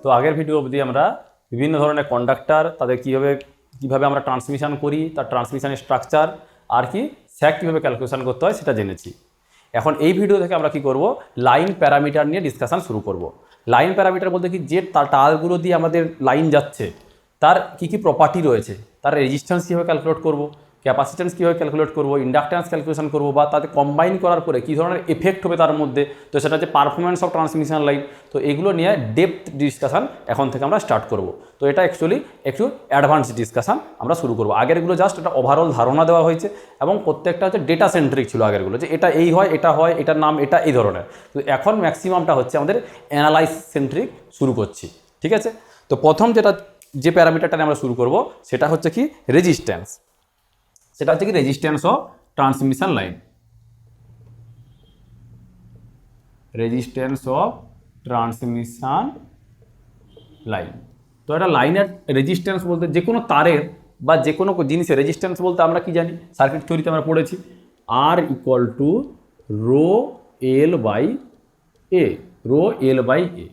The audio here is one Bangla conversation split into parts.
তো আগের ভিডিও অবধি আমরা বিভিন্ন ধরনের কন্ডাক্টর তাদের কীভাবে আমরা ট্রান্সমিশন করি, তার ট্রান্সমিশনের স্ট্রাকচার আর কি স্যাক কীভাবে ক্যালকুলেশন করতে হয় সেটা জেনেছি। এখন এই ভিডিও থেকে আমরা কি করব, লাইন প্যারামিটার নিয়ে ডিসকাশন শুরু করব। লাইন প্যারামিটার বলতে কি, যে তারগুলো দিয়ে আমাদের লাইন যাচ্ছে তার কি কি প্রপার্টি রয়েছে, তার রেজিস্ট্যান্স কীভাবে ক্যালকুলেট করব, ক্যাপাসিট্যান্স কীভাবে ক্যালকুলেট করব, ইন্ডাকট্যান্স ক্যালকুলেশন করব, বা তাতে কম্বাইন করার পরে কী ধরনের এফেক্ট হবে তার মধ্যে, তো সেটা হচ্ছে পারফরমেন্স অফ ট্রান্সমিশন লাইন। তো এগুলো নিয়ে ডেপথ ডিসকাশন এখন থেকে আমরা স্টার্ট করব। তো এটা অ্যাকচুয়ালি একটু অ্যাডভান্স ডিসকাশন আমরা শুরু করব। আগেরগুলো জাস্ট একটা ওভারঅল ধারণা দেওয়া হয়েছে এবং প্রত্যেকটা হচ্ছে ডেটা সেন্ট্রিক ছিল আগেরগুলো, যে এটা এই হয়, এটা হয়, এটার নাম এটা, এই ধরনের। তো এখন ম্যাক্সিমামটা হচ্ছে আমাদের অ্যানালাইসিস সেন্ট্রিক শুরু করছি, ঠিক আছে। তো প্রথম যে প্যারামিটারটা আমরা শুরু করব সেটা হচ্ছে কি রেজিস্ট্যান্স। সেটা হচ্ছে কি resistance of transmission line, resistance of transmission line. তো এটা লাইনের রেজিস্ট্যান্স বলতে যে কোনো তারের বা যে কোনো জিনিসের রেজিস্ট্যান্স বলতে আমরা কি জানি, সার্কিট থিওরিতে আমরা পড়েছি R equal to rho L by A, rho L by A.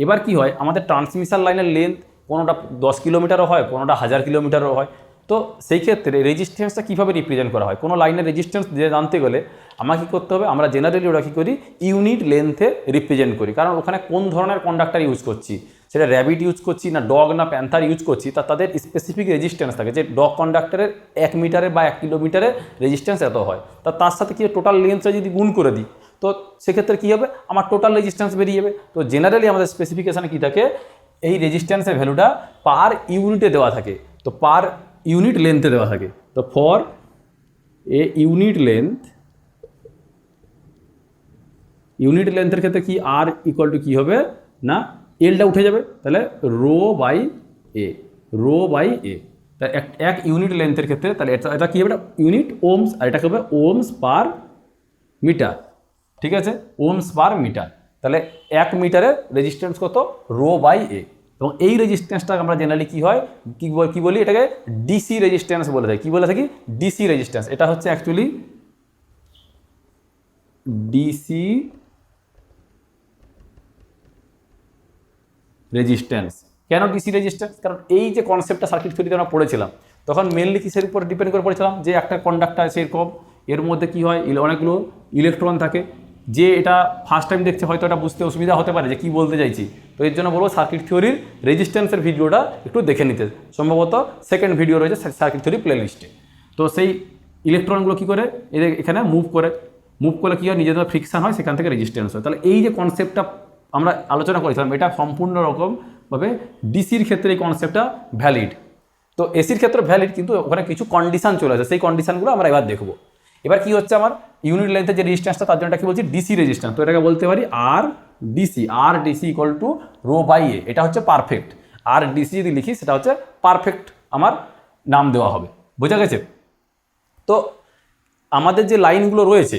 এবার কি হয়, আমাদের ট্রান্সমিশন লাইনের লেন্থ কোনোটা 10 কিলোমিটারও হয়, কোনোটা 1000 কিলোমিটারও হয়। তো সেই ক্ষেত্রে রেজিস্ট্যান্সটা কীভাবে রিপ্রেজেন্ট করা হয়, কোনো লাইনের রেজিস্ট্যান্স জানতে গেলে আমরা কী করতে হবে, আমরা জেনারেলি ওরা কী করি, ইউনিট লেন্থে রিপ্রেজেন্ট করি। কারণ ওখানে কোন ধরনের কন্ডাক্টর ইউজ করছি, সেটা র্যাবিট ইউজ করছি না ডগ না প্যান্থার ইউজ করছি, তাদের স্পেসিফিক রেজিস্ট্যান্স থাকে। যে ডগ কন্ডাক্টরের 1 মিটারে বা 1 কিলোমিটারে রেজিস্ট্যান্স এত হয়, তার সাথে কি টোটাল লেন্থটা যদি গুণ করে দিই, তো সেক্ষেত্রে কী হবে, আমার টোটাল রেজিস্ট্যান্স বেরিয়ে যাবে। তো জেনারেলি আমাদের স্পেসিফিকেশানে কী থাকে, এই রেজিস্ট্যান্সের ভ্যালুটা পার ইউনিটে দেওয়া থাকে, তো পার ইউনিট লেন্থে দেওয়া থাকে। তো ফর এ ইউনিট লেন্থের ক্ষেত্রে কি আর ইকুয়াল টু কী হবে না, এলটা উঠে যাবে, তাহলে rho by A, rho by A. তা এক ইউনিট লেন্থের ক্ষেত্রে তাহলে এটা কী হবে, ইউনিট ওমস, আর এটাকে হবে ওমস পার মিটার, ঠিক আছে, ওমস পার মিটার। তাহলে 1 মিটারের রেজিস্ট্যান্স কত, রো বাই এ। এবং এই রেজিস্ট্যান্সটা আমরা জেনারেলি কী হয়, কী বলি, এটাকে ডিসি রেজিস্ট্যান্স বলে থাকি। কী বলে থাকি, ডিসি রেজিস্ট্যান্স। এটা হচ্ছে অ্যাকচুয়ালি ডিসি রেজিস্ট্যান্স। কেন ডিসি রেজিস্ট্যান্স, কারণ এই যে কনসেপ্টটা সার্কিট থিওরিতে আমরা পড়েছিলাম, তখন মেনলি কিসের উপর ডিপেন্ড করে পড়েছিলাম, যে একটা কন্ডাক্টর সেরকম, এর মধ্যে কী হয়, অনেকগুলো ইলেকট্রন থাকে। যে এটা ফার্স্ট টাইম দেখছে হয়তো এটা বুঝতে অসুবিধা হতে পারে যে কী বলতে চাইছি। তো এর জন্য বলবো সার্কিট থিওরির রেজিস্ট্যান্সের ভিডিওটা একটু দেখে নিতে, সম্ভবত সেকেন্ড ভিডিও রয়েছে সার্কিট থিওরি প্লেলিস্টে। তো সেই ইলেকট্রনগুলো কী করে এখানে মুভ করলে কী হয়, নিজেদের ফ্রিকশন হয়, সেখান থেকে রেজিস্ট্যান্স হয়। তাহলে এই যে কনসেপ্টটা আমরা আলোচনা করেছিলাম, এটা সম্পূর্ণ রকমভাবে ডিসির ক্ষেত্রে এই কনসেপ্টটা ভ্যালিড। তো এসির ক্ষেত্রে ভ্যালিড, কিন্তু ওখানে কিছু কন্ডিশন চলে আসে, সেই কন্ডিশনগুলো আমরা এবার দেখবো। এবার কি হচ্ছে, আমার ইউনিট লেন্থের যে রেজিস্ট্যান্সটা, তার জন্য কি বলছি, ডিসি রেজিস্ট্যান্স। তো এটাকে বলতে পারি R DC equal to rho by A. এটা হচ্ছে পারফেক্ট। আর ডিসি যদি লিখি সেটা হচ্ছে পারফেক্ট আমার নাম দেওয়া হবে, বোঝা গেছে। তো আমাদের যে লাইনগুলো রয়েছে,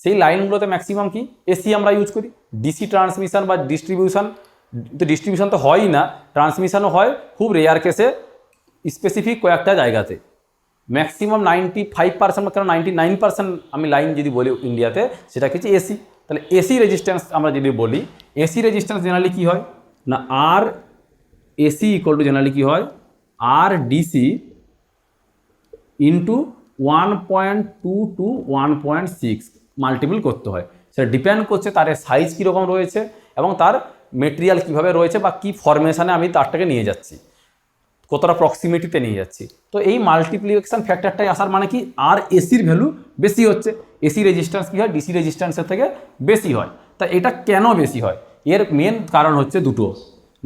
সেই লাইনগুলোতে ম্যাক্সিমাম কি এসি আমরা ইউজ করি। ডিসি ট্রান্সমিশন বা ডিস্ট্রিবিউশন তো হয়ই না, ট্রান্সমিশনও হয় খুব রেয়ার কেসে, স্পেসিফিক কয়েকটা জায়গাতে। ম্যাক্সিমাম 95% কেন 99% আমি লাইন যদি বলি ইন্ডিয়াতে, সেটা কিছু এসি। তাহলে এসি রেজিস্ট্যান্স আমরা যদি বলি, এসি রেজিস্ট্যান্স জেনারেলি কী হয় না, আর এসি ইকুয়াল টু জেনারেলি কী হয়, আর ডিসি ইন্টু 1.2 টু 1.6 মাল্টিপল করতে হয়। সেটা ডিপেন্ড করছে তার সাইজ কীরকম রয়েছে এবং তার মেটেরিয়াল কীভাবে রয়েছে বা কী ফরমেশানে আমি তারটাকে নিয়ে যাচ্ছি, কতটা প্রক্সিমিটিতে নিয়ে যাচ্ছি। তো এই মাল্টিপ্লিকেশন ফ্যাক্টরটাই আসার মানে কি, আর এসির ভ্যালু বেশি হচ্ছে। এসি রেজিস্ট্যান্স কী হয়, ডিসি রেজিস্ট্যান্সের থেকে বেশি হয়। তা এটা কেন বেশি হয়, এর মেন কারণ হচ্ছে দুটো।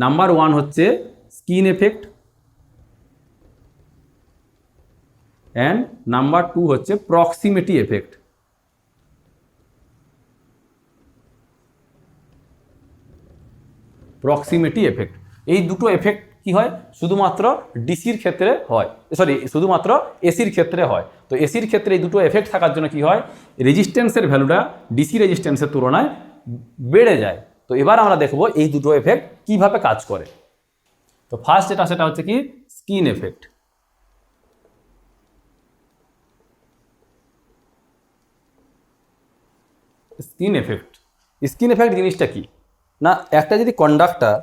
নাম্বার 1 হচ্ছে স্কিন এফেক্ট, অ্যান্ড নাম্বার 2 হচ্ছে প্রক্সিমিটি এফেক্ট। প্রক্সিমিটি এফেক্ট, এই দুটো এফেক্ট কি হয়, শুধুমাত্র ডিসির ক্ষেত্রে হয়, শুধুমাত্র এসির ক্ষেত্রে হয়। তো এসির ক্ষেত্রে এই দুটো এফেক্ট থাকার জন্য কি হয়, রেজিস্ট্যান্সের ভ্যালুটা ডিসি রেজিস্ট্যান্সের তুলনায় বেড়ে যায়। তো এবার আমরা দেখব এই দুটো এফেক্ট কিভাবে কাজ করে। তো ফার্স্ট যেটা, সেটা হচ্ছে কি স্কিন এফেক্ট। স্কিন এফেক্ট জিনিসটা কি না, একটা যদি কন্ডাক্টর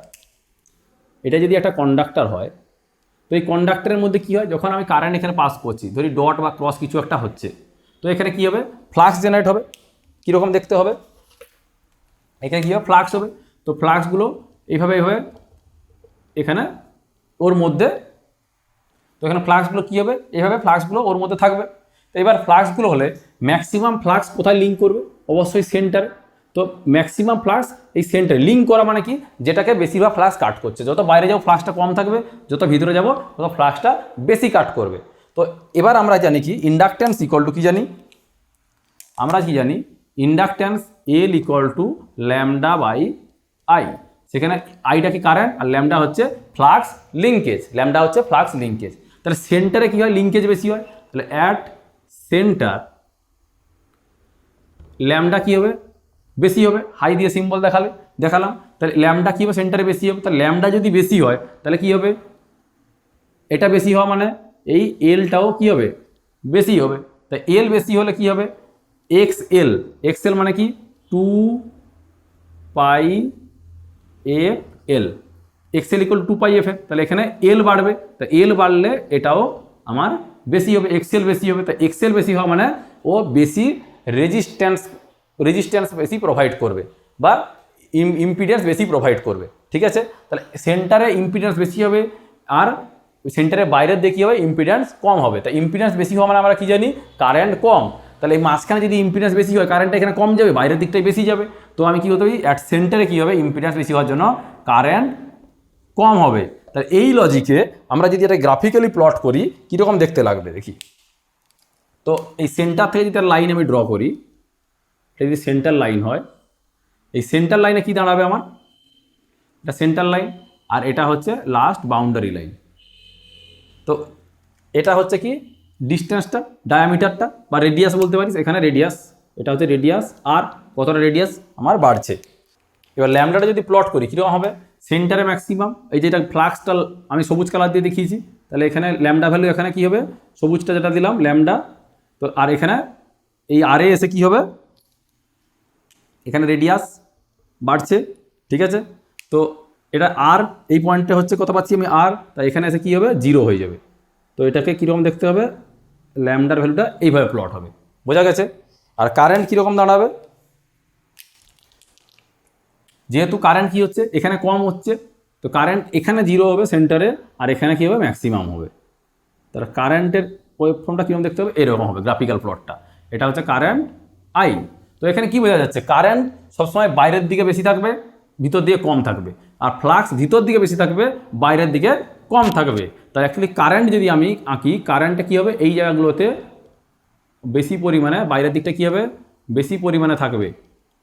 এটা যদি একটা কন্ডাক্টর হয়, তো এই কন্ডাক্টরের মধ্যে কী হয়, যখন আমি কারেন্ট এখানে পাস করছি, ধরি ডট বা ক্রস কিছু একটা হচ্ছে, তো এখানে কী হবে, ফ্লাক্স জেনারেট হবে। কীরকম দেখতে হবে, এখানে কী হবে, ফ্লাক্স হবে। তো ফ্লাক্সগুলো এইভাবে এখানে ওর মধ্যে, তো এখানে ফ্লাক্সগুলো কী হবে, এইভাবে ফ্লাক্সগুলো ওর মধ্যে থাকবে। তো এবার ফ্লাক্সগুলো হলে ম্যাক্সিমাম ফ্লাক্স কোথায় লিঙ্ক করবে, অবশ্যই সেন্টারে। তো ম্যাক্সিমাম ফ্লাক্স এই সেন্টারে লিঙ্ক করা মানে কি, যেটাকে বেশিরভাগ ফ্লাক্স কাট করছে। যত বাইরে যাবো ফ্লাক্সটা কম থাকবে, যত ভিতরে যাবো তত ফ্লাক্সটা বেশি কাট করবে। তো এবার আমরা জানি কি, ইন্ডাকট্যান্স ইকুয়াল টু কি জানি, আমরা কি জানি, inductance L equal to lambda by I. সেখানে আইটা কি কারেন্ট, আর ল্যামডা হচ্ছে ফ্লাক্স লিঙ্কেজ, ল্যামডা হচ্ছে ফ্লাক্স লিঙ্কেজ। তাহলে সেন্টারে কী হয়, লিঙ্কেজ বেশি হয়, তাহলে অ্যাট সেন্টার ল্যামডা কী হবে, বেশি হবে। হাই দিয়ে সিম্বল দেখালাম, তাহলে ল্যামডা কী হবে, সেন্টারে বেশি হবে। তাহলে ল্যামডা যদি বেশি হয় তাহলে কী হবে, এটা বেশি হওয়া মানে এই এলটাও কী হবে, বেশি হবে। তাই এল বেশি হলে কী হবে, এক্স এল মানে কি 2 পাই এফ এল, এক্সএল ইকুয়াল 2 পাই এফ এল। তাহলে এখানে এল বাড়বে, তা এল বাড়লে এটাও আমার বেশি হবে, এক্সএল বেশি হবে। তা এক্সএল বেশি হওয়া মানে ও বেশি রেজিস্ট্যান্স বেশি প্রোভাইড করবে, বা ইম্পিডেন্স বেশি প্রোভাইড করবে। ঠিক আছে, তাহলে সেন্টারে ইম্পিডেন্স বেশি হবে, আর সেন্টারে বাইরের দিয়ে কী হবে, ইম্পিডেন্স কম হবে। তা ইম্পিডেন্স বেশি হওয়া মানে আমরা কী জানি, কারেন্ট কম। তাহলে এই মাঝখানে যদি ইম্পিডেন্স বেশি হয়, কারেন্টটা এখানে কম যাবে, বাইরের দিকটাই বেশি যাবে। তো আমি কী হতে পারি, অ্যাট সেন্টারে কী হবে, ইম্পিডেন্স বেশি হওয়ার জন্য কারেন্ট কম হবে। তাহলে এই লজিকে আমরা যদি এটা গ্রাফিক্যালি প্লট করি, কীরকম দেখতে লাগবে দেখি। তো এই সেন্টার থেকে যদি লাইন আমি ড্র করি, এটা যদি সেন্টার লাইন হয়, এই সেন্টার লাইনে কী দাঁড়াবে আমার, এটা সেন্টার লাইন, আর এটা হচ্ছে লাস্ট বাউন্ডারি লাইন। তো এটা হচ্ছে কি ডিস্টেন্সটা, ডায়ামিটারটা বা রেডিয়াস বলতে পারিস, এখানে রেডিয়াস, এটা হচ্ছে রেডিয়াস, আর কতটা রেডিয়াস আমার বাড়ছে। এবার ল্যামডাটা যদি প্লট করি কীরকম হবে, সেন্টারে ম্যাক্সিমাম, এই যেটা ফ্লাক্সটা আমি সবুজ কালার দিয়ে দেখিয়েছি, তাহলে এখানে ল্যামডা ভ্যালু এখানে কী হবে, সবুজটা যেটা দিলাম ল্যামডা। তো আর এখানে এই আরে এসে কী হবে, এখানে রেডিয়াস বাড়ছে। ঠিক আছে, তো এটা আর এই পয়েন্টটা হচ্ছে কত পাচ্ছি আমি, আর, তাই এখানে এসে কী হবে, 0 হয়ে যাবে। তো এটাকে কীরকম দেখতে হবে, ল্যামডার ভ্যালুটা এইভাবে প্লট হবে, বোঝা গেছে। আর কারেন্ট কীরকম দাঁড়াবে, যেহেতু কারেন্ট কী হচ্ছে, এখানে কম হচ্ছে, তো কারেন্ট এখানে 0 হবে সেন্টারে, আর এখানে কী হবে, ম্যাক্সিমাম হবে। তাহলে কারেন্টের ওয়েভফর্মটা কীরকম দেখতে হবে, এরকম হবে গ্রাফিক্যাল প্লটটা। এটা হচ্ছে কারেন্ট আই। তো এখানে কি বোঝা যাচ্ছে, কারেন্ট সবসময় বাইরের দিকে বেশি থাকবে, ভিতর দিকে কম থাকবে, আর ফ্লাক্স ভিতর দিকে বেশি থাকবে, বাইরের দিকে কম থাকবে। তাই অ্যাকচুয়ালি কারেন্ট যদি আমি আঁকি, কারেন্টটা কী হবে, এই জায়গাগুলোতে বেশি পরিমাণে, বাইরের দিকটা কী হবে, বেশি পরিমাণে থাকবে।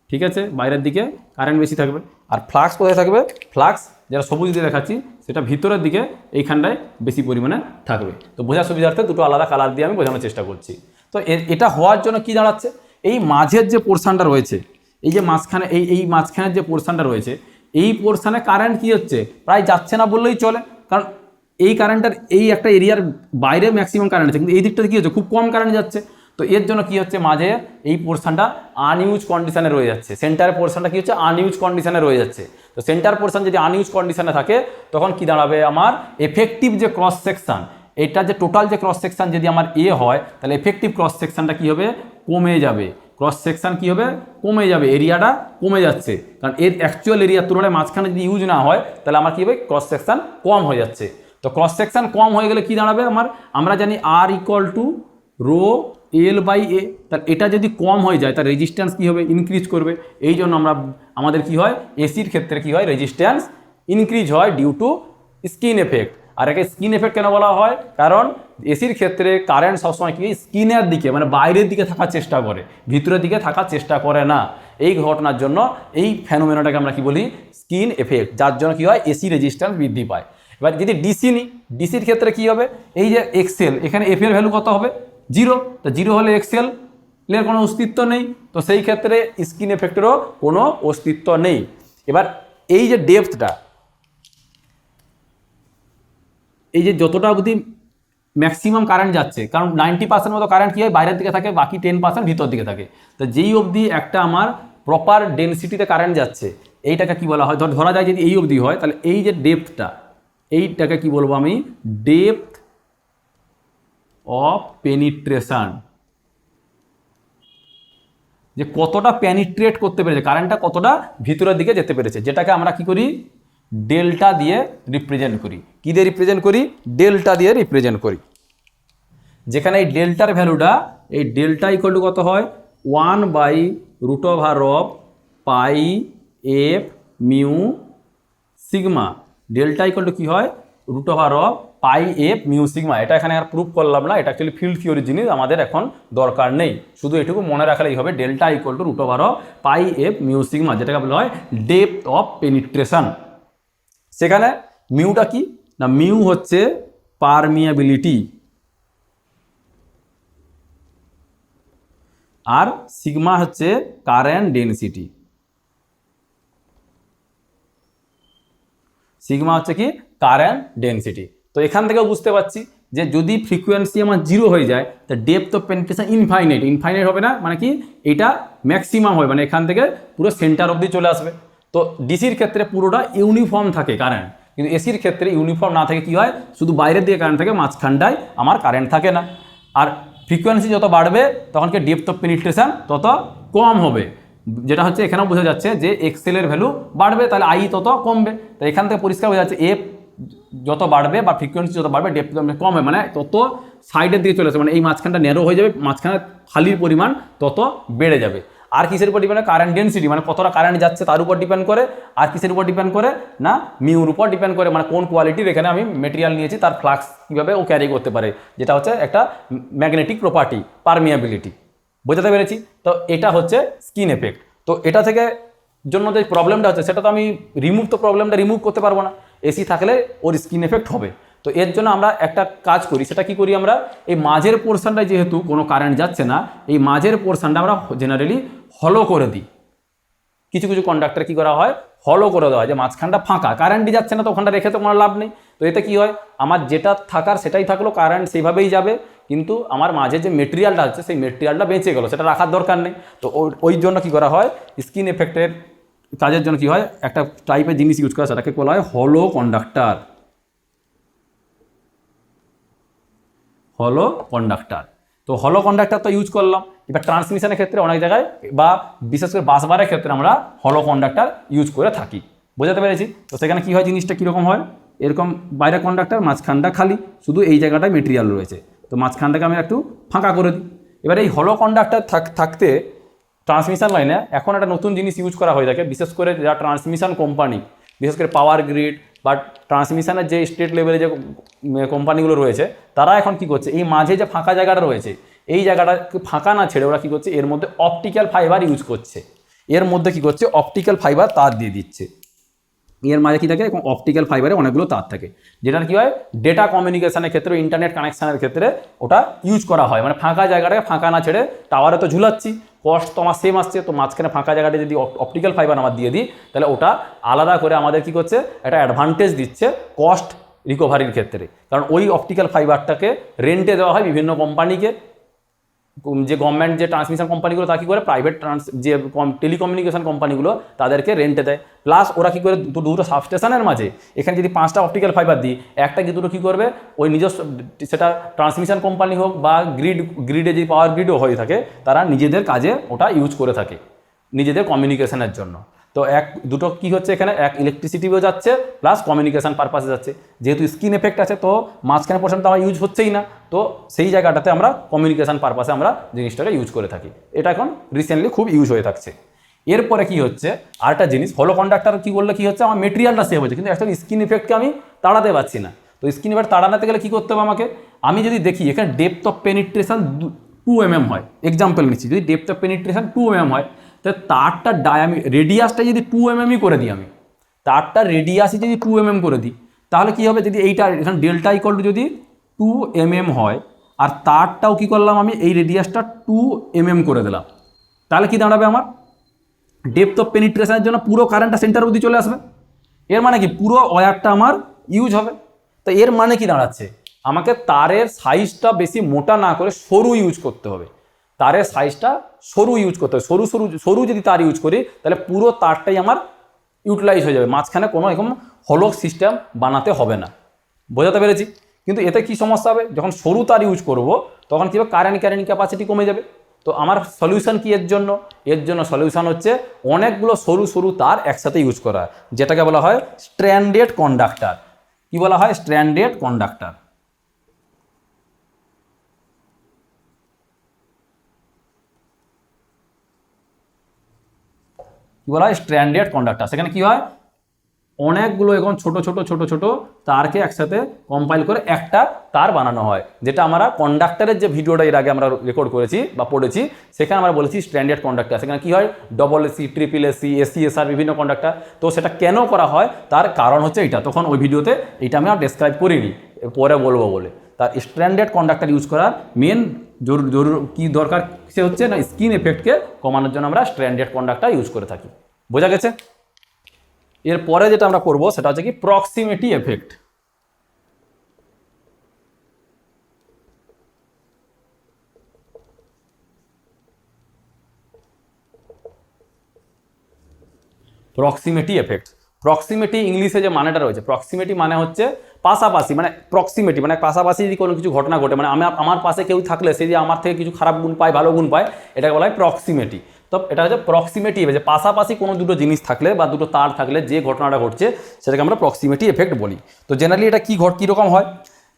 ঠিক আছে, বাইরের দিকে কারেন্ট বেশি থাকবে। আর ফ্লাক্স কোথায় থাকবে, ফ্লাক্স যেটা সবুজ দিয়ে দেখাচ্ছি সেটা ভিতরের দিকে এইখানটায় বেশি পরিমাণে থাকবে। তো বোঝার সুবিধার্থে দুটো আলাদা কালার দিয়ে আমি বোঝানোর চেষ্টা করছি। তো এটা হওয়ার জন্য কি দাঁড়াচ্ছে, এই মাঝের যে পোর্শনটা রয়েছে, এই যে মাঝখানে এই মাঝখানের যে পোর্শনটা রয়েছে, এই পোর্শনে কারেন্ট কী হচ্ছে, প্রায় যাচ্ছে না বললেই চলে। কারণ এই কারেন্টটার এই একটা এরিয়ার বাইরে ম্যাক্সিমাম কারেন্ট আছে, কিন্তু এই দিকটাতে কী হচ্ছে, খুব কম কারেন্ট যাচ্ছে। তো এর জন্য কী হচ্ছে, মাঝে এই পোর্শনটা আনইউজ কন্ডিশনে রয়ে যাচ্ছে, সেন্টারের পোর্শনটা কী হচ্ছে, আনইউজ কন্ডিশনে রয়ে যাচ্ছে। তো সেন্টার পোর্শন যদি আনইউজ কন্ডিশনে থাকে, তখন কি দাঁড়াবে, আমার এফেক্টিভ যে ক্রস সেকশন, এটা যে টোটাল যে ক্রস সেকশন যদি আমার এ হয়, তাহলে এফেক্টিভ ক্রস সেকশনটা কী হবে, কমে যাবে। ক্রস সেকশন কী হবে, কমে যাবে, এরিয়াটা কমে যাচ্ছে। কারণ এর অ্যাকচুয়াল এরিয়ার তুলনায় মাঝখানে যদি ইউজ না হয়, তাহলে আমার কী হবে, ক্রস সেকশন কম হয়ে যাচ্ছে। তো ক্রস সেকশন কম হয়ে গেলে কী দাঁড়াবে, আমরা জানি R equal to rho L by A. তাহলে এটা যদি কম হয়ে যায়, তার রেজিস্ট্যান্স কী হবে, ইনক্রিজ করবে। এই জন্য আমাদের কী হয়, এসির ক্ষেত্রে কী হয়, রেজিস্ট্যান্স ইনক্রিজ হয় ডিউ টু স্কিন এফেক্ট। আর একে স্কিন এফেক্ট কেন বলা হয়, কারণ এসির ক্ষেত্রে কারেন্ট সবসময় কি স্কিনের দিকে, মানে বাইরের দিকে থাকার চেষ্টা করে, ভিতরের দিকে থাকার চেষ্টা করে না। এই ঘটনার জন্য এই ফেনোমেনাটাকে আমরা কি বলি, স্কিন এফেক্ট, যার জন্য কী হয়, এসি রেজিস্ট্যান্স বৃদ্ধি পায়। এবার যদি ডিসি নিই, ডিসির ক্ষেত্রে কী হবে, এই যে এক্সেল, এখানে এফ এর ভ্যালু কত হবে, 0। তো 0 হলে এক্সেল এর কোনো অস্তিত্ব নেই। তো সেই ক্ষেত্রে স্কিন এফেক্টেরও কোনো অস্তিত্ব নেই। এবার এই যে ডেপথটা, এই যে যতটা অবধি ম্যাক্সিমাম কারেন্ট যাচ্ছে, কারণ 90% মতো কারেন্ট কী হয়, বাইরের দিকে থাকে, বাকি 10% ভিতর দিকে থাকে। তো যেই অবধি একটা আমার প্রপার ডেনসিটিতে কারেন্ট যাচ্ছে, এইটাকে কি বলা হয়, ধরা যায় যদি এই অবধি হয়, তাহলে এই যে ডেপথটা, এইটাকে কি বলবো আমি, ডেপথ অফ পেনিট্রেশন, যে কতটা পেনিট্রেট করতে পেরেছে, কারেন্টটা কতটা ভিতরের দিকে যেতে পেরেছে, যেটাকে আমরা কি করি, ডেল্টা দিয়ে রিপ্রেজেন্ট করি। কি দিয়ে রিপ্রেজেন্ট করি, ডেল্টা দিয়ে রিপ্রেজেন্ট করি। যেখানে এই ডেল্টার ভ্যালুটা, এই ডেল্টা ইকুয়াল টু কত হয়, 1/√of pi f mu sigma. Delta equal to কী হয়, √of pi f mu sigma. এটা এখানে আর প্রুভ করলাম না, এটা অ্যাকচুয়ালি ফিল্ড থিওরির জিনিস, আমাদের এখন দরকার নেই। শুধু এটুকু মনে রাখলেই হবে, delta equal two √of pi f mu sigma, যেটাকে বলা হয় ডেপথ অফ পেনিট্রেশন। সেখানে মিউটা কি না, মিউ হচ্ছে পারমিয়াবিলিটি, আর সিগমা হচ্ছে কারেন্ট ডেনসিটি। সিগমা হচ্ছে কি, কারেন্ট ডেনসিটি। তো এখান থেকেও বুঝতে পারছি যে যদি ফ্রিকোয়েন্সি আমার 0 হয়ে যায়, তো depth of penetration infinite. Infinite হবে না, মানে কি, এটা ম্যাক্সিমাম হবে, মানে এখান থেকে পুরো সেন্টার অবধি চলে আসবে। তো ডিসির ক্ষেত্রে পুরোটা ইউনিফর্ম থাকে কারেন্ট, কিন্তু এসির ক্ষেত্রে ইউনিফর্ম না থাকে, কি হয়, শুধু বাইরের দিকে কারেন্ট থাকে, মাঝখানটায় আমার কারেন্ট থাকে না। আর ফ্রিকোয়েন্সি যত বাড়বে তখন কি ডেপথ অফ পেনিট্রেশন তত কম হবে, যেটা হচ্ছে এখানেও বোঝা যাচ্ছে যে এক্সেলের ভ্যালু বাড়বে, তাহলে আই তত কমবে। তো এখান থেকে পরিষ্কার বোঝা যাচ্ছে এফ যত বাড়বে বা ফ্রিকোয়েন্সি যত বাড়বে ডেপথ কম হবে, মানে তত সাইডের দিকে চলে আসবে, মানে এই মাঝখানটা ন্যারো হয়ে যাবে, মাঝখানে খালির পরিমাণ তত বেড়ে যাবে। আর কিসের উপর ডিপেন্ড করে, কারেন্ট ডেনসিটি, মানে কতটা কারেন্ট যাচ্ছে তার উপর ডিপেন্ড করে। আর কিসের উপর ডিপেন্ড করে না, মিউর উপর ডিপেন্ড করে, মানে কোন কোয়ালিটির এখানে আমি মেটেরিয়াল নিয়েছি, তার ফ্লাক্স কীভাবে ও ক্যারি করতে পারে, যেটা হচ্ছে একটা ম্যাগনেটিক প্রপার্টি, পারমিয়াবিলিটি। বোঝাতে পেরেছি? তো এটা হচ্ছে স্কিন এফেক্ট। তো এটা থেকে জন্য যে প্রবলেমটা হচ্ছে, সেটা তো আমি প্রবলেমটা রিমুভ করতে পারবো না, এসি থাকলে ওর স্কিন এফেক্ট হবে। তো এর জন্য আমরা একটা কাজ করি, সেটা কি করি, আমরা এই মাঝের পোর্শনটায় যেহেতু কোনো কারেন্ট যাচ্ছে না, এই মাঝের পোর্শনটা আমরা জেনারেলি হলো করে দিই। কিছু কিছু কন্ডাক্টর কি করা হয়, হলো করে দেওয়া হয়, যে মাঝখানটা ফাঁকা, কারেন্টই যাচ্ছে না, তো ওখানটা রেখে তো কোনো লাভ নেই। তো এতে কি হয়, আমার যেটা থাকার সেটাই থাকলো, কারেন্ট সেইভাবেই যাবে, কিন্তু আমার মাঝে যে মেটেরিয়ালটা আছে সেই মেটেরিয়ালটা বেঁচে গেলো, সেটা রাখার দরকার নেই। তো ওই জন্য কি করা হয়, স্কিন এফেক্টের কাজের জন্য কি হয়, একটা টাইপের জিনিস ইউজ করা, সেটাকে বলা হয় হলো কন্ডাক্টর। হলো কন্ডাক্টর। তো হলো কন্ডাক্টর তো ইউজ করলাম। এবার ট্রান্সমিশনের ক্ষেত্রে অনেক জায়গায় বা বিশেষ করে বাসবারের ক্ষেত্রে আমরা হলো কন্ডাক্টর ইউজ করে থাকি। বোঝাতে পেরেছি? তো সেখানে কী হয়, জিনিসটা কীরকম হয়, এরকম বাইরে কন্ডাক্টর, মাঝখানটা খালি, শুধু এই জায়গাটায় মেটেরিয়াল রয়েছে, তো মাঝখানটাকে আমি একটু ফাঁকা করে দিই। এবার এই হলো কন্ডাক্টর থাকতে ট্রান্সমিশন লাইনে এখন একটা নতুন জিনিস ইউজ করা হয়ে থাকে, বিশেষ করে যারা ট্রান্সমিশন কোম্পানি, বিশেষ করে পাওয়ার গ্রিড বা ট্রান্সমিশনের যে স্টেট লেভেলে যে কোম্পানিগুলো রয়েছে, তারা এখন কি করছে, এই মাঝে যে ফাঁকা জায়গাটা রয়েছে, এই জায়গাটা ফাঁকা না ছেড়ে ওরা কী করছে, এর মধ্যে অপটিক্যাল ফাইবার ইউজ করছে। এর মধ্যে কি করছে, অপটিক্যাল ফাইবার তার দিয়ে দিচ্ছে। এর মাঝে কী থাকে, অপটিক্যাল ফাইবারে অনেকগুলো তার থাকে, যেটার কী হয়, ডেটা কমিউনিকেশনের ক্ষেত্রে, ইন্টারনেট কানেকশানের ক্ষেত্রে ওটা ইউজ করা হয়। মানে ফাঁকা জায়গাটাকে ফাঁকা না ছেড়ে, টাওয়ারে তো ঝুলাচ্ছি, কস্ট তো আমার সেম আসছে, তো মাঝখানে ফাঁকা জায়গাটা যদি অপটিক্যাল ফাইবার আমার দিয়ে দিই, তাহলে ওটা আলাদা করে আমাদের কি করছে, একটা অ্যাডভান্টেজ দিচ্ছে কস্ট রিকভারির ক্ষেত্রে। কারণ ওই অপটিক্যাল ফাইবারটাকে রেন্টে দেওয়া হয় বিভিন্ন কোম্পানিকে, যে গভর্নমেন্ট যে ট্রান্সমিশন কোম্পানিগুলো তা কী করে, প্রাইভেট যে টেলিকমিউনিকেশন কোম্পানিগুলো তাদেরকে রেন্টে দেয়। প্লাস ওরা কী করে, দুটো সাবস্টেশনের মাঝে এখানে যদি 5টা অপটিক্যাল ফাইবার দিই, একটা কি দুটো কী করবে, ওই নিজস্ব, সেটা ট্রান্সমিশন কোম্পানি হোক বা গ্রিডে যে পাওয়ার গ্রিডও হয়ে থাকে, তারা নিজেদের কাজে ওটা ইউজ করে থাকে, নিজেদের কমিউনিকেশনের জন্য। তো দুটো কি হচ্ছে এখানে, এক ইলেকট্রিসিটিও যাচ্ছে, প্লাস কমিউনিকেশন পারপাসে যাচ্ছে। যেহেতু স্কিন এফেক্ট আছে, তো মাঝখানে পোর্শনটা আমার ইউজ হচ্ছেই না, তো সেই জায়গাটাতে আমরা কমিউনিকেশন পারপাসে আমরা জিনিসটাকে ইউজ করে থাকি। এটা এখন রিসেন্টলি খুব ইউজ হয়ে থাকছে। এরপরে কি হচ্ছে, আরেকটা জিনিস, হলো কন্ডাক্টর কি করলে কি হচ্ছে, আমার মেটেরিয়ালটা সেভ হচ্ছে, কিন্তু অ্যাকচুয়ালি স্কিন ইফেক্টকে আমি তাড়াতে পারছি না। তো স্কিন ইফেক্ট তাড়াতে গেলে কী করতে হবে আমাকে, আমি যদি দেখি এখানে ডেপথ অফ পেনিট্রেশন 2 mm হয়, এক্সাম্পল নিচ্ছি, যদি ডেপথ অফ পেনিট্রেশন 2 mm হয়, তো তারটা রেডিয়াসটা যদি 2 mm করে দিই, আমি তারটা রেডিয়াসই যদি 2 mm করে দিই, তাহলে কী হবে, যদি এইটা এখানে ডেল্টা ইকুয়াল টু যদি 2 mm হয়, আর তারটাও কী করলাম, আমি এই রেডিয়াসটা 2 mm করে দিলাম, তাহলে কি দাঁড়াবে, আমার ডেপথ অফ পেনিট্রেশনের জন্য পুরো কারেন্টটা সেন্টার অবধি চলে আসবে। এর মানে কি, পুরো ওয়্যারটা আমার ইউজ হবে। তো এর মানে কি দাঁড়াচ্ছে, আমাকে তারের সাইজটা বেশি মোটা না করে সরু ইউজ করতে হবে, তারের সাইজটা সরু ইউজ করতে হবে। সরু যদি তার ইউজ করি, তাহলে পুরো তারটাই আমার ইউটিলাইজ হয়ে যাবে, মাঝখানে কোনো এরকম হলো সিস্টেম বানাতে হবে না। বোঝাতে পেরেছি? কিন্তু এতে কি সমস্যা হবে, যখন সরু তার ইউজ করব তখন কী হবে, কারেন্ট ক্যারিং ক্যাপাসিটি কমে যাবে। তো আমার সলিউশন কি এর জন্য? এর জন্য সলিউশন হচ্ছে অনেকগুলো সরু সরু তার একসাথে ইউজ করা, যেটাকে বলা হয় স্ট্র্যান্ডেড কন্ডাক্টর। কি বলা হয়? Stranded conductor. কি বলা হয়? Stranded conductor. সেখানে কি হয়, অনেকগুলো এখন ছোট ছোট ছোট ছোট তারকে একসাথে কম্পাইল করে একটা তার বানানো হয়, যেটা আমরা কন্ডাক্টরের যে ভিডিওটা এর আগে আমরা রেকর্ড করেছি বা পড়েছি, সেখানে আমরা বলেছি স্ট্যান্ডার্ড কন্ডাক্টর। সেখানে কি হয়, double AC, triple AC, AC SR বিভিন্ন কন্ডাক্টর। তো সেটা কেন করা হয় তার কারণ হচ্ছে এটা, তখন ওই ভিডিওতে এটা আমি আর ডেসক্রাইব করিনি, পরে বলবো বলে। তার স্ট্যান্ডার্ড কন্ডাক্টর ইউজ করার মেন জরুর কি দরকার, সে হচ্ছে না স্কিন এফেক্টকে কমানোর জন্য আমরা স্ট্যান্ডার্ড কন্ডাক্টর ইউজ করে থাকি। বোঝা গেছে? এরপরে যেটা আমরা করব সেটা হচ্ছে কি proximity effect. Proximity effect. Proximity ইংলিশে যে মানেটা রয়েছে, প্রক্সিমিটি মানে হচ্ছে পাশাপাশি, মানে প্রক্সিমিটি মানে পাশাপাশি যদি কোনো কিছু ঘটনা ঘটে, মানে আমার পাশে কেউ থাকলে সে যে আমার থেকে কিছু খারাপ গুণ পায়, ভালো গুণ পায়, এটাকে বলা হয় প্রক্সিমিটি। তো এটা হচ্ছে প্রক্সিমিটি, যে পাশাপাশি কোনো দুটো জিনিস থাকলে বা দুটো তার থাকলে যে ঘটনাটা ঘটছে সেটাকে আমরা প্রক্সিমিটি এফেক্ট বলি। তো জেনারেলি এটা কীরকম হয়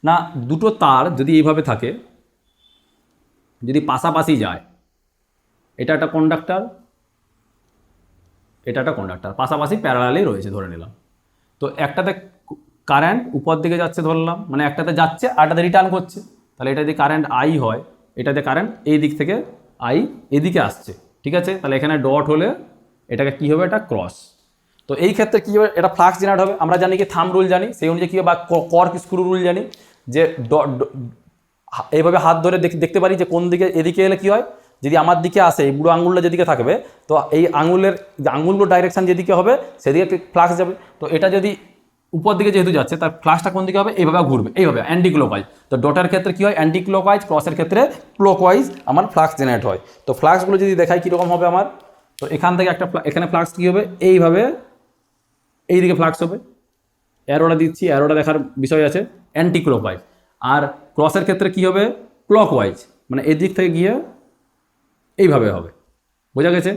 না, দুটো তার যদি এইভাবে থাকে, যদি পাশাপাশি যায়, এটা একটা কন্ডাক্টর, এটা একটা কন্ডাক্টর, পাশাপাশি প্যারালালি রয়েছে ধরে নিলাম। তো একটাতে কারেন্ট উপর দিকে যাচ্ছে ধরলাম, মানে একটাতে যাচ্ছে আরটাতে রিটার্ন করছে, তাহলে এটা যদি কারেন্ট আই হয়, এটাতে কারেন্ট এই দিক থেকে আই এদিকে আসছে, ঠিক আছে? তাহলে এখানে ডট হলে এটাকে কী হবে, এটা ক্রস। তো এই ক্ষেত্রে কী হবে, এটা ফ্লাক্স জেনারেট হবে। আমরা জানি কি থাম্ব রুল জানি, সেই অনুযায়ী কী হবে, বা কর্ক স্ক্রু রুল জানি, যে এইভাবে হাত ধরে দেখতে পারি যে কোন দিকে, এদিকে এলে কী হয়, যদি আমার দিকে আসে এই বুড়ো আঙুলটা যেদিকে থাকবে, তো এই আঙুলগুলো ডাইরেকশন যেদিকে হবে সেদিকে ফ্লাক্স যাবে। তো এটা যদি উপর দিকে যেহেতু যাচ্ছে, তার ফ্লাক্সটা কোন দিকে হবে, এইভাবে ঘুরবে, এইভাবে অ্যান্টি ক্লকওয়াইজ। তো ডটের ক্ষেত্রে কী হয়, অ্যান্টি ক্লকওয়াইজ, ক্রসের ক্ষেত্রে ক্লকওয়াইজ আমার ফ্লাক্স জেনারেট হয়। তো ফ্লাক্সগুলো যদি দেখাই কীরকম হবে আমার, তো এখান থেকে এখানে ফ্লাক্স কী হবে, এইভাবে এইদিকে ফ্লাক্স হবে। অ্যারোটা দিচ্ছি, অ্যারোটা দেখার বিষয় আছে, অ্যান্টি ক্লকওয়াইজ। আর ক্রসের ক্ষেত্রে কী হবে, ক্লকওয়াইজ, মানে এদিক থেকে গিয়ে এইভাবে হবে। বোঝা গেছে?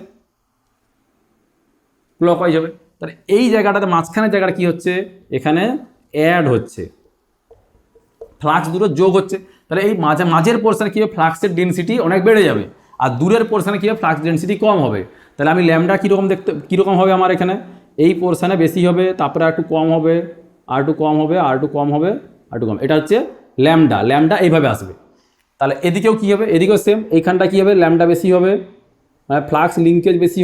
ক্লকওয়াইজ হবে। তাহলে এই জায়গাটাতে মাঝখানের জায়গাটা কি হচ্ছে, এখানে অ্যাড হচ্ছে, ফ্লাক্স দুটো যোগ হচ্ছে। তাহলে এই মাঝের পোর্শনে কী হবে, ফ্লাক্সের ডেনসিটি অনেক বেড়ে যাবে, আর দূরের পোর্শনে কী হবে, ফ্লাক্স ডেনসিটি কম হবে। তাহলে আমি ল্যামডা কীরকম হবে আমার এখানে, এই পোর্শনে বেশি হবে, তারপরে আর একটু কম হবে, আর একটু কম হবে, আর একটু কম হবে, আর একটু কম, এটা হচ্ছে ল্যামডা এইভাবে আসবে। তাহলে এদিকেও কী হবে, এদিকেও সেম, এইখানটা কী হবে, ল্যামডা বেশি হবে, মানে ফ্লাক্স লিঙ্কেজ বেশি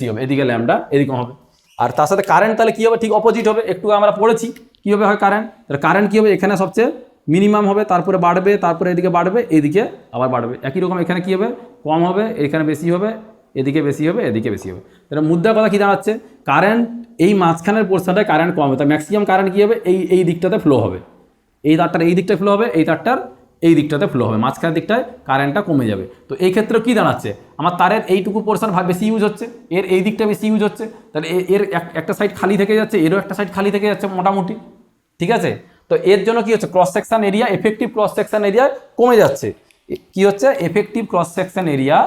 হবে, এদিকে ল্যামডা এদিকে হবে। আর তার সাথে কারেন্ট তাহলে কী হবে, ঠিক অপোজিট হবে। একটু আমরা পড়েছি কীভাবে হয় কারেন্ট। তাহলে কারেন্ট কী হবে, এখানে সবচেয়ে মিনিমাম হবে, তারপরে বাড়বে, তারপরে এদিকে বাড়বে, এদিকে আবার বাড়বে। একই রকম এখানে কী হবে, কম হবে, এখানে বেশি হবে, এদিকে বেশি হবে, এদিকে বেশি হবে। তাহলে মুদ্রার কথা কী দাঁড়াচ্ছে, কারেন্ট এই মাঝখানের পোর্শনটায় কারেন্ট কম হবে, তাই ম্যাক্সিমাম কারেন্ট কী হবে, এই দিকটাতে ফ্লো হবে, এই তারটার এই দিকটায় ফ্লো হবে, এই তারটার এই দিকটাতে ফ্লো হবে, মাঝখানের দিকটায় কারেন্টটা কমে যাবে। তো এই ক্ষেত্রে কী দাঁড়াচ্ছে, আমার তারের এইটুকু পোর্শন বেশি ইউজ হচ্ছে, এর এই দিকটা বেশি ইউজ হচ্ছে, তাহলে এর একটা সাইড খালি থেকে যাচ্ছে, এরও একটা সাইড খালি থেকে যাচ্ছে মোটামুটি, ঠিক আছে? তো এর জন্য কি হচ্ছে, cross section area, effective cross section area কমে যাচ্ছে। কি হচ্ছে, effective cross section area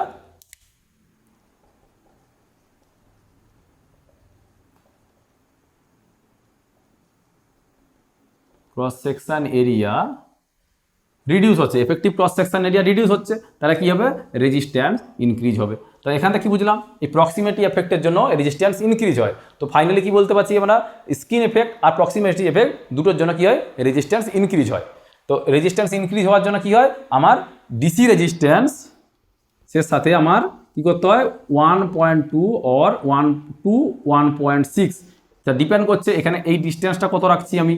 reduce হচ্ছে, effective cross section area reduce হচ্ছে, তাহলে কি হবে, রেজিস্ট্যান্স ইনক্রিজ হবে। তো এখান থেকে কি বুঝলাম, এই প্রক্সিমিটি এফেক্টের জন্য রেজিস্ট্যান্স ইনক্রিজ হয়। তো ফাইনালি কি বলতে পারছি আমরা, স্কিন এফেক্ট আর প্রক্সিমিটি এফেক্ট দুটোর জন্য কি হয়, রেজিস্ট্যান্স ইনক্রিজ হয়। তো রেজিস্ট্যান্স ইনক্রিজ হওয়ার জন্য কি হয়, আমার ডিসি রেজিস্ট্যান্স এর সাথে আমার কি করতে হয়, 1.2 অর 1 to 1.6, তা ডিপেন্ড করছে এখানে এই ডিস্টেন্সটা কত রাখছি আমি।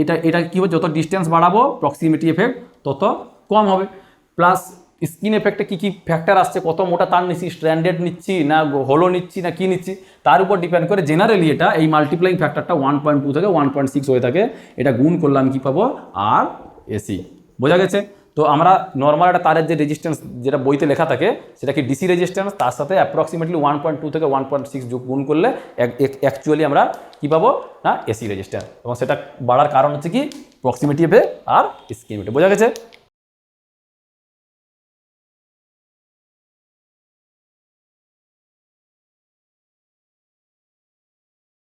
এটা কী হবে, যত ডিস্টেন্স বাড়াবো প্রক্সিমিটি এফেক্ট তত কম হবে। প্লাস স্কিন এফেক্টে কী ফ্যাক্টর আসছে, কত মোটা তার নিচ্ছি, স্ট্র্যান্ডেড নিচ্ছি না হলো নিচ্ছি না কি নিচ্ছি, তার উপর ডিপেন্ড করে জেনারেলি এটা এই মাল্টিপ্লাইং ফ্যাক্টরটা 1.2 থেকে 1.6 হয়ে থাকে। এটা গুণ করলাম কি পাবো, আর এসি। বোঝা গেছে? তো আমরা নর্মাল একটা তারের যে রেজিস্ট্যান্স যেটা বইতে লেখা থাকে সেটা কি ডিসি রেজিস্ট্যান্স, তার সাথে অ্যাপ্রক্সিমেটলি 1.2 থেকে 1.6 যোগ গুণ করলে অ্যাকচুয়ালি আমরা কি পাবো না এসি রেজিস্ট্যান্স, এবং সেটা বাড়ার কারণ হচ্ছে কি প্রক্সিমিটি আর স্কিমিটি। বোঝা গেছে?